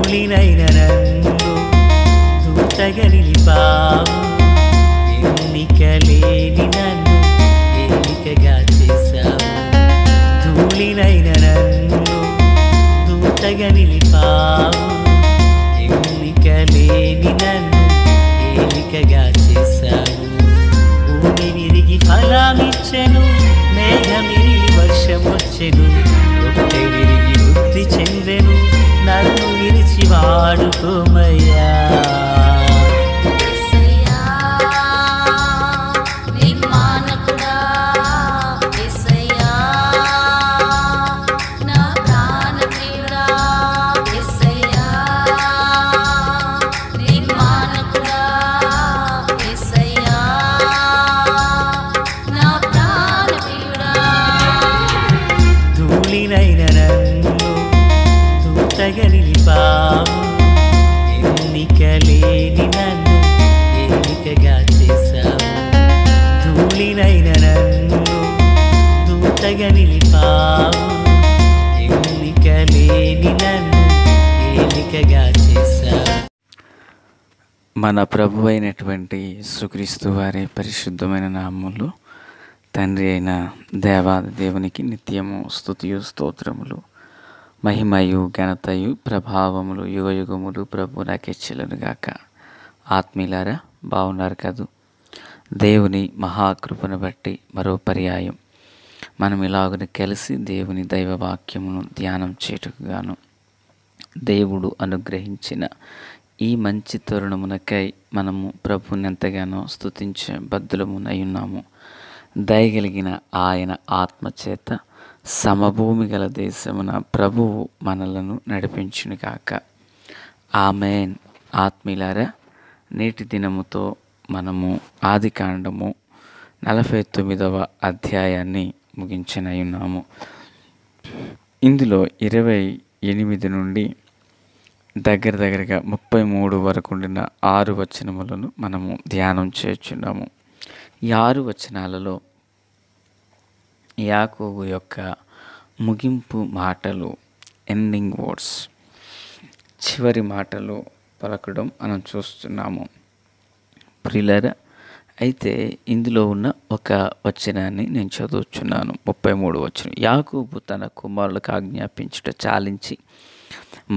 ధూళినైన నన్ను దూతగా నిలిపావు, ఎన్నిక లేని నన్ను ఏలికగా చేశావు. ధూళినైన నన్ను దూతగా నిలిపావు, ఎన్నిక లేని నన్ను ఏలికగా చేశావు. భూమి విరిగి ఫలమిచ్చెను, మేఘమిరిగి వర్షమొచ్చెను, రొట్టె విరిగి వృద్ధి చెందెను, నన్ను విరిచి వాడుకోమయ్యా. ధూళినైన నన్ను దూతగా నిలిపావు, ఎన్నిక లేని నన్ను ఏలికగా చేశావు. ధూళినైన నన్ను దూతగా నిలిపావు, ఎన్నిక లేని నన్ను ఏలికగా చేశావు. మన ప్రభు అయినటువంటి యేసుక్రీస్తు వారి పరిశుద్ధమైన నామములో తండ్రి అయిన దేవాది దేవునికి నిత్యము స్తుతియు స్తోత్రములు, మహిమయు ఘనతయు ప్రభావములు యుగయుగములు ప్రభు నాకే చెల్లునుగాక. ఆత్మీయులారా, బాగున్నారు కదూ? దేవుని మహాకృపను బట్టి మరో పర్యాయం మనం ఇలాగని కలిసి దేవుని దైవవాక్యమును ధ్యానం చేయుటకుగాను దేవుడు అనుగ్రహించిన ఈ మంచి తరుణమునకై మనము ప్రభుని ఎంతగానో స్తుతించే బద్దులమునై ఉన్నాము. దయగలిగిన ఆయన ఆత్మచేత సమభూమి గల దేశమున ప్రభువు మనలను నడిపించును గాక. ఆమేన్. ఆత్మీయులారా, నేటి దినముతో మనము ఆదికాండము 49వ అధ్యాయాన్ని ముగించనై ఉన్నాము. ఇందులో 28 నుండి దగ్గరగా 33 వరకు ఉండిన 6 వచనములను మనము ధ్యానం చేయుచున్నాము. ఈ 6 వచనాలలో యాకోబు యొక్క ముగింపు మాటలు, ఎండింగ్ వర్డ్స్, చివరి మాటలు పలకడం మనం చూస్తున్నాము. ప్రియులారా, అయితే ఇందులో ఉన్న ఒక వచనాన్ని నేను చదువుచున్నాను. 33 వచనం. యాకోబు తన కుమారులకు ఆజ్ఞాపించుట చాలించి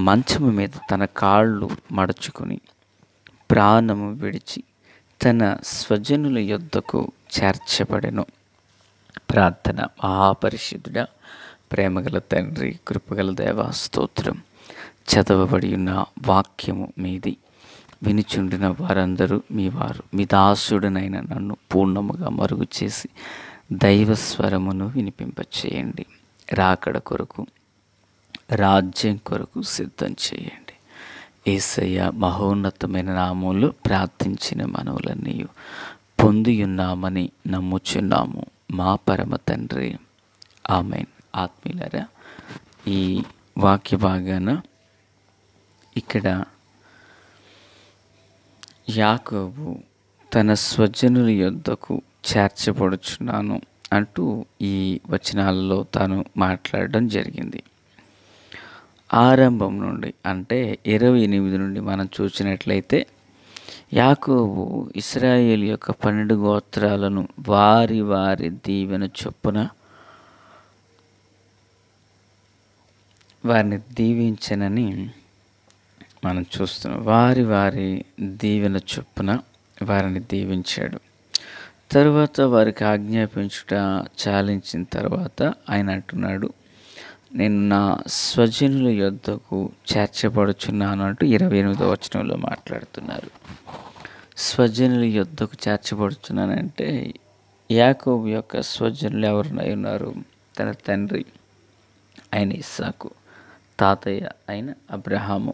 మంచము మీద తన కాళ్ళు మడుచుకొని ప్రాణము విడిచి తన స్వజనుల యొద్దకు చేర్చబడెను. ప్రార్థన. మహాపరిశుద్ధుడా, ప్రేమగల తండ్రి, కృపగల దేవా, స్తోత్రం. చదవబడి ఉన్న వాక్యము మీది, వినుచుండిన వారందరూ మీ వారు. మీ దాసుడునైన నన్ను పూర్ణముగా మరుగు చేసి దైవస్వరమును వినిపింపచేయండి. రాకడ కొరకు, రాజ్యం కొరకు సిద్ధం చేయండి. యేసయ్య మహోన్నతమైన నామములో ప్రార్థించిన మనవులన్నీ పొందియున్నామని నమ్ముచున్నాము మా పరమ తండ్రి. ఆమేన్. ఆత్మీయులారా, ఈ వాక్య భాగాన ఇక్కడ యాకోబు తన స్వజనుల యొద్దకు చేర్చబడుచున్నాను అంటూ ఈ వచనాలలో తాను మాట్లాడడం జరిగింది. ఆరంభం నుండి అంటే 28 నుండి మనం చూసినట్లయితే యాకోబు ఇశ్రాయేలు యొక్క 12 గోత్రాలను వారి వారి దీవెన చొప్పున వారిని దీవించనని మనం చూస్తున్నాం. వారి వారి దీవెన చొప్పున వారిని దీవించాడు. తరువాత వారికి ఆజ్ఞాపించుట చాలించిన తర్వాత ఆయన అంటున్నాడు, నేను నా స్వజనుల యొద్దకు చేర్చబడుచున్నాను అంటూ 28వ వచనంలో మాట్లాడుతున్నారు. స్వజనుల యొద్దకు చేర్చబడుచున్నానంటే యాకోబు యొక్క స్వజనులు ఎవరినై ఉన్నారు? తన తండ్రి అయిన ఇస్సాకు, తాతయ్య అయిన అబ్రహాము,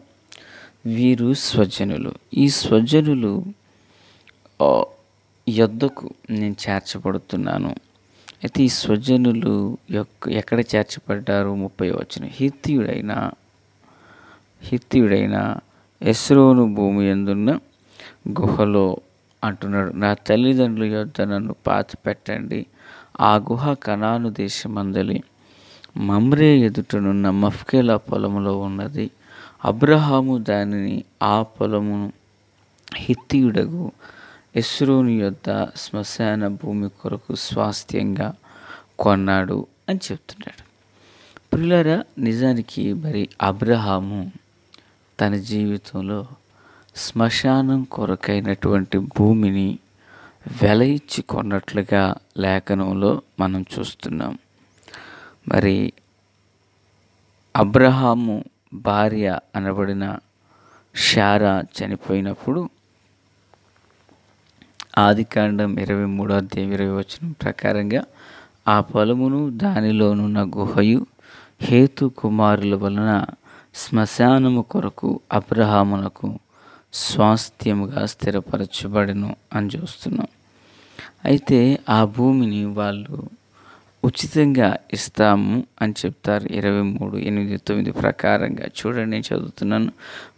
వీరు స్వజనులు. ఈ స్వజనులు యొద్దకు నేను చేర్చబడుతున్నాను. అయితే ఈ స్వజనులు ఎక్కడ చేర్చబడ్డారు? 30వ వచనం. హిత్తీయుడైన ఎస్రోను భూమి యందున్న గుహలో అంటున్నాడు, నా తల్లిదండ్రుల యొద్ద నన్ను పాతి పెట్టండి. ఆ గుహ కనాను దేశమందలి మమ్రే ఎదుటనున్న మఫ్కేలా పొలంలో ఉన్నది. అబ్రహాము దానిని ఆ పొలమును హిత్తీయుడగు ఎస్రోను యొద్ద శ్మశాన భూమి కొరకు స్వాస్థ్యంగా కొన్నాడు అని చెప్తున్నాడు. ప్రియులారా, నిజానికి మరి అబ్రహాము తన జీవితంలో శ్మశానం కొరకైనటువంటి భూమిని వెల ఇచ్చి కొన్నట్లుగా లేఖనంలో మనం చూస్తున్నాం. మరి అబ్రహాము భార్య అనబడిన శారా చనిపోయినప్పుడు ఆదికాండం 23:20 ప్రకారంగా ఆ పొలమును దానిలోనున్న గుహయు హేతు కుమారుల వలన శ్మశానము కొరకు అబ్రహామునకు స్వాస్థ్యముగా స్థిరపరచబడెను అని చూస్తున్నాం. అయితే ఆ భూమిని వాళ్ళు ఉచితంగా ఇస్తాము అని చెప్తారు. 23:8-9 ప్రకారంగా చూడండి, నేను చదువుతున్నాను.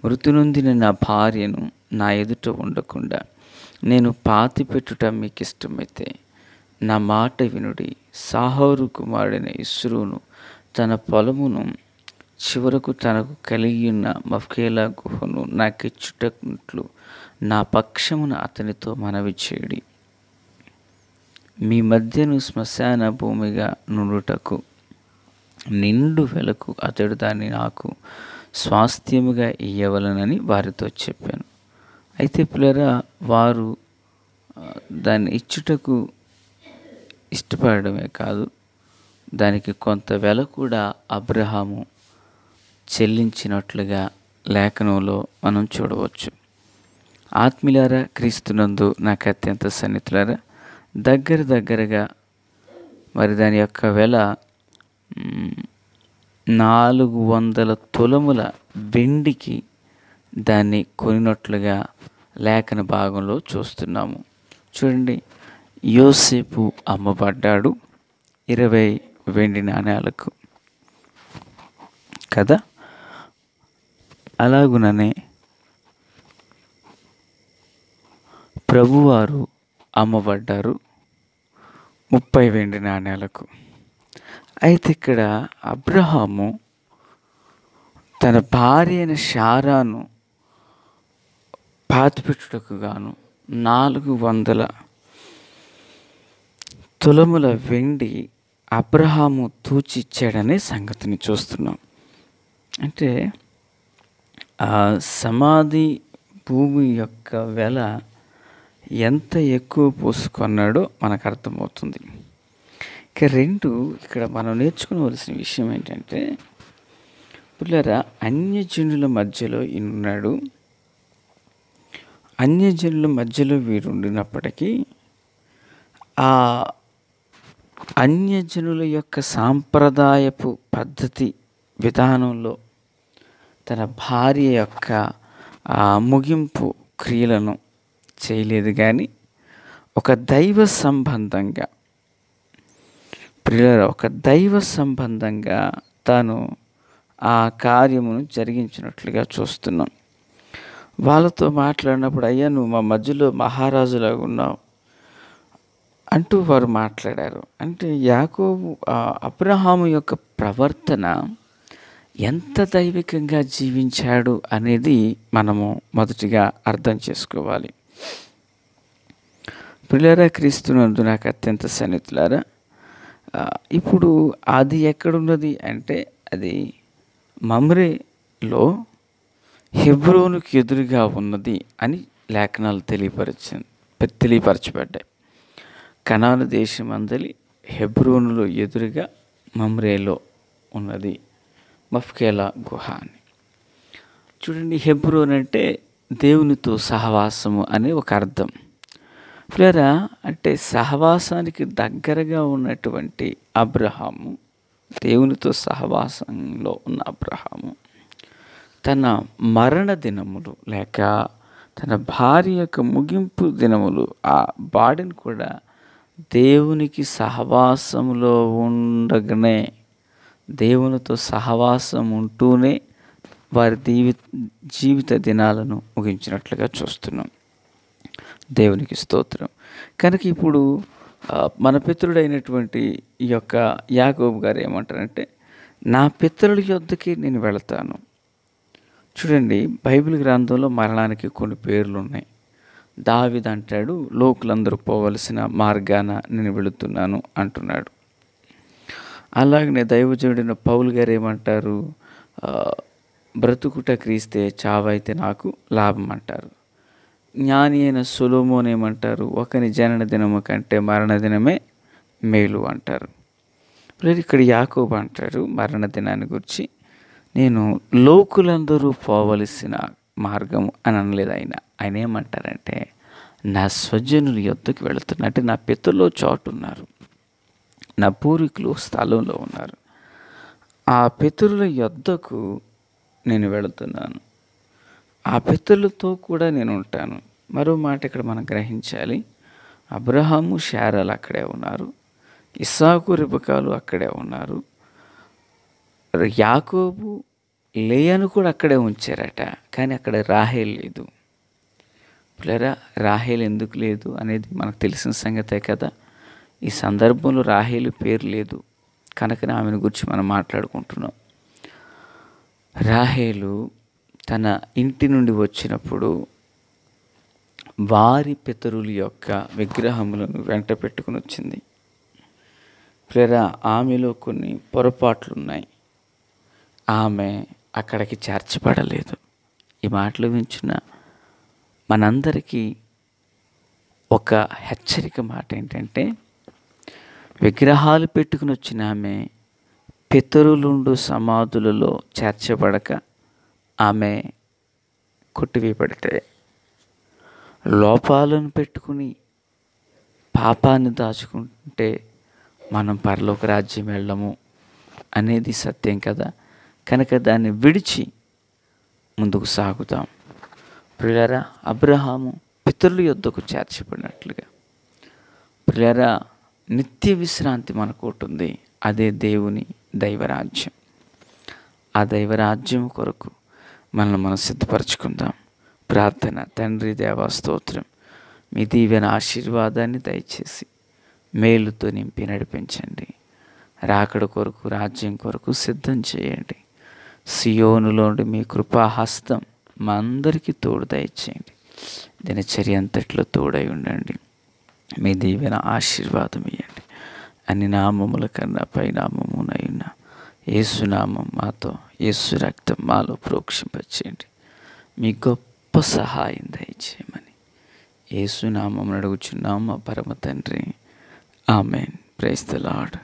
మృతి నొందిన నా భార్యను నా ఎదుట ఉండకుండా నేను పాతిపెట్టుట మీకు ఇష్టమైతే నా మాట వినుడి. సాహోరు కుమారుడైన ఇస్రోను తన పొలమును చివరకు తనకు కలిగి ఉన్న మఫ్కేలా గుహను నాకిచ్చుటట్లు నా పక్షమున అతనితో మనవి చేయుడి. మీ మధ్యను శ్మశాన భూమిగా నుండుటకు నిండు వెలకు అతడు దాన్ని నాకు స్వాస్థ్యముగా ఇయ్యవలనని వారితో చెప్పాను. అయితే పిల్లరా, వారు దాన్ని ఇచ్చుటకు ఇష్టపడమే కాదు, దానికి కొంత వెల కూడా అబ్రహాము చెల్లించినట్లుగా లేఖనంలో మనం చూడవచ్చు. ఆత్మీయులారా, క్రీస్తునందు నాకు అత్యంత సన్నిహితులారా, దగ్గరగా మరి దాని యొక్క వెల 400 తులముల వెండికి దాన్ని కొనినట్లుగా లేఖన భాగంలో చూస్తున్నాము. చూడండి, యోసేపు అమ్మబడ్డాడు 20 వెండి నాణేలకు కదా. అలాగుననే ప్రభువారు అమ్మబడ్డారు 30 వెండి నాణేలకు. అయితే ఇక్కడ అబ్రహాము తన భార్య అయిన శారాను పాతిపెట్టుటకు గాను 400 తులముల వెండి అబ్రహాము తూచిచ్చాడనే సంగతిని చూస్తున్నాం. అంటే ఆ సమాధి భూమి యొక్క వెల ఎంత ఎక్కువ పోసుకున్నాడో మనకు అర్థమవుతుంది. ఇక ఇక్కడ మనం నేర్చుకోవలసిన విషయం ఏంటంటే, పిల్లరా, అన్యజనుల మధ్యలో ఉన్నాడు. అన్యజనుల మధ్యలో వీరు ఉండినప్పటికీ ఆ అన్యజనుల యొక్క సాంప్రదాయపు పద్ధతి విధానంలో తన భార్య యొక్క ముగింపు క్రియలను చేయలేదు, కానీ ఒక దైవ సంబంధంగా తాను ఆ కార్యమును జరిగించినట్లుగా చూస్తున్నాం. వాళ్ళతో మాట్లాడినప్పుడు, అయ్యా నువ్వు మా మధ్యలో మహారాజులాగా ఉన్నావు అంటూ వారు మాట్లాడారు. అంటే అబ్రహాము యొక్క ప్రవర్తన ఎంత దైవికంగా జీవించాడు అనేది మనము మొదటిగా అర్థం చేసుకోవాలి. ప్రియులారా, క్రీస్తునందు నాకు అత్యంత సన్నిహితులారా, ఇప్పుడు అది ఎక్కడున్నది అంటే అది మమ్రేలో హెబ్రోనుకు ఎదురుగా ఉన్నది అని లేఖనాలు తెలియపరచబడ్డాయి. కనాను దేశం అందలి హెబ్రోనులో ఎదురుగా మమ్రేలో ఉన్నది మఫ్కేలా గుహ అని. చూడండి, హెబ్రోన్ అంటే దేవునితో సహవాసము అనే ఒక అర్థం. ప్రియరా, అంటే సహవాసానికి దగ్గరగా ఉన్నటువంటి అబ్రహాము, దేవునితో సహవాసంలో ఉన్న అబ్రహాము తన మరణ దినములు లేక తన భార్య యొక్క ముగింపు దినములు ఆ బాడీని కూడా దేవునికి సహవాసంలో ఉండగానే, దేవునితో సహవాసం ఉంటూనే వారి జీవిత దినాలను ముగించినట్లుగా చూస్తున్నాం. దేవునికి స్తోత్రం. కనుక ఇప్పుడు మన పితరుడైనటువంటి ఈ యొక్క యాకోబు గారు ఏమంటారంటే, నా పితరుల యొద్దకి నేను వెళతాను. చూడండి, బైబిల్ గ్రంథంలో మరణానికి కొన్ని పేర్లు ఉన్నాయి. దావీదు అంటాడు, లోకులందరూ పోవలసిన మార్గాన నేను వెళుతున్నాను అంటున్నాడు. అలాగనే దైవజనుడైన పౌలు గారు ఏమంటారు, బ్రతుకుట క్రీస్తే, చావైతే నాకు లాభం అంటారు. జ్ఞాని అయిన సొలొమోను ఏమంటారు, ఒకని జనన దినము కంటే మరణ దినమే మేలు అంటారు. ఇక్కడ యాకోబు అంటాడు మరణ దినాన్ని గురించి, నేను లోకులందరూ పోవలసిన మార్గము అని అనలేదు. ఆయన ఏమంటారంటే, నా స్వజనుల యొద్దకు వెళుతున్నా, అంటే నా పితరులో చోటు ఉన్నారు, నా పూర్వీకులు స్థలంలో ఉన్నారు, ఆ పితరుల యొద్దకు నేను వెళుతున్నాను, ఆ పితరులతో కూడా నేను ఉంటాను. మరో మాట ఇక్కడ మనం గ్రహించాలి, అబ్రహాము శారాలు అక్కడే ఉన్నారు, ఇస్సాకు రిబకాలు అక్కడే ఉన్నారు, యాకోబు లేయను కూడా అక్కడే ఉంచారట. కానీ అక్కడ రాహేల్ లేదు. పిల్లరా, రాహేల్ ఎందుకు లేదు అనేది మనకు తెలిసిన సంగతే కదా. ఈ సందర్భంలో రాహేలు పేరు లేదు కనుకనే ఆమెను గురించి మనం మాట్లాడుకుంటున్నాం. రాహేలు తన ఇంటి నుండి వచ్చినప్పుడు వారి పితరుల యొక్క విగ్రహములను వెంట పెట్టుకుని వచ్చింది. పిల్లరా, ఆమెలో కొన్ని పొరపాట్లు ఉన్నాయి. ఆమె అక్కడికి చేర్చబడలేదు. ఈ మాటలు వించిన మనందరికీ ఒక హెచ్చరిక మాట ఏంటంటే, విగ్రహాలు పెట్టుకుని వచ్చిన ఆమె పితరులుండు సమాధులలో చేర్చబడక ఆమె కొట్టివేయబడితే, లోపాలను పెట్టుకుని పాపాన్ని దాచుకుంటే మనం పరలోక రాజ్యం వెళ్ళము అనేది సత్యం కదా. కనుక దాన్ని విడిచి ముందుకు సాగుతాం. ప్రియులారా, అబ్రహాము పితరుల యొద్దకు చేర్చబడినట్లుగా ప్రియులారా, నిత్య విశ్రాంతి మనకు ఉంటుంది. అదే దేవుని దైవరాజ్యం. ఆ దైవరాజ్యం కొరకు మనం సిద్ధపరచుకుందాం. ప్రార్థన. తండ్రి దేవా, స్తోత్రం. మీ దీవెన ఆశీర్వాదాన్ని దయచేసి మేలుతో నింపి నడిపించండి. రాకడ కొరకు, రాజ్యం కొరకు సిద్ధం చేయండి. సియోనులోని మీ కృపాహస్తం మా అందరికీ తోడు దయచేయండి. దినచర్య అంతట్లో తోడై ఉండండి. మీ దీవెన ఆశీర్వాదం ఇవ్వండి. అన్ని నామముల కన్నా పై నామమునై ఉన్న యేసునామం మాతో, యేసు రక్తం మాలో ప్రోక్షింపచేయండి. మీ గొప్ప సహాయం దయచేయమని యేసునామమున అడుగుచున్నాం మా పరమ తండ్రి. ఆమెన్. Praise the lord.